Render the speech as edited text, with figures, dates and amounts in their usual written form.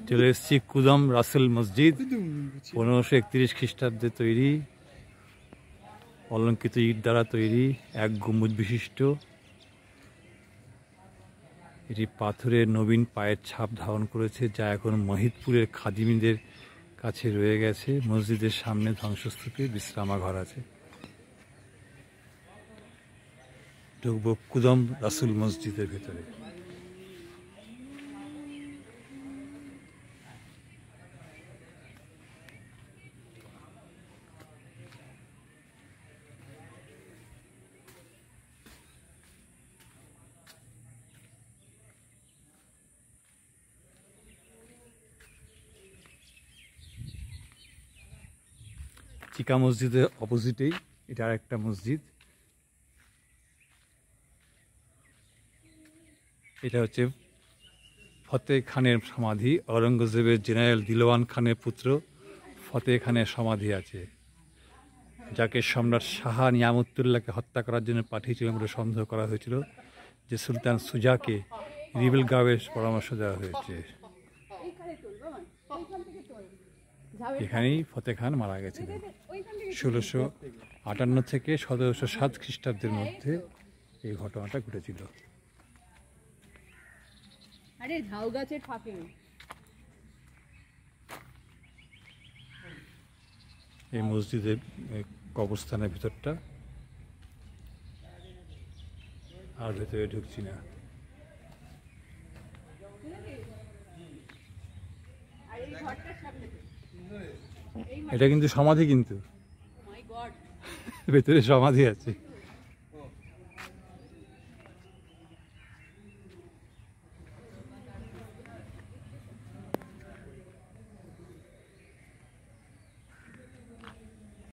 চলে এসেছি কুদম রাসেল মসজিদ, 1531 খ্রিস্টাব্দে তৈরি, অলঙ্কিত ইট দ্বারা তৈরি, এক গম্বুজ বিশিষ্ট। এটি পাথরের নবীন পায়ের ছাপ ধারণ করেছে, যা এখন মহিদপুরের খাদিমীদের কাছে রয়ে গেছে। মসজিদের সামনে ধ্বংসস্তূপে বিশ্রামাঘর আছে। ঢুকবো কুদম রাসুল মসজিদের ভেতরে। চিকা মসজিদের অপোজিটেই এটা আর একটা মসজিদ। এটা হচ্ছে ফতে খানের সমাধি। আওরঙ্গজেবের জেনারেল দিলওয়ান খানের পুত্র ফতে খানের সমাধি আছে, যাকে সম্রাট শাহ নিয়ামতুল্লাহকে হত্যা করার জন্য পাঠিয়েছিলেন বলে সন্দেহ করা হয়েছিল, যে সুলতান সুজাকে রিবেলগাঁওয়ের পরামর্শ দেওয়া হয়েছে। এখানেই ফতে খান মারা গেছিলেন 1658 থেকে 1707 খ্রিস্টাব্দের মধ্যে এই ঘটনাটা ঘটেছিল। এই মসজিদের কবরস্থানের ভিতরটা, আর ভেতরে ঢুকছি না। এটা কিন্তু সমাধি, কিন্তু ভেতরে সমাধি আছে।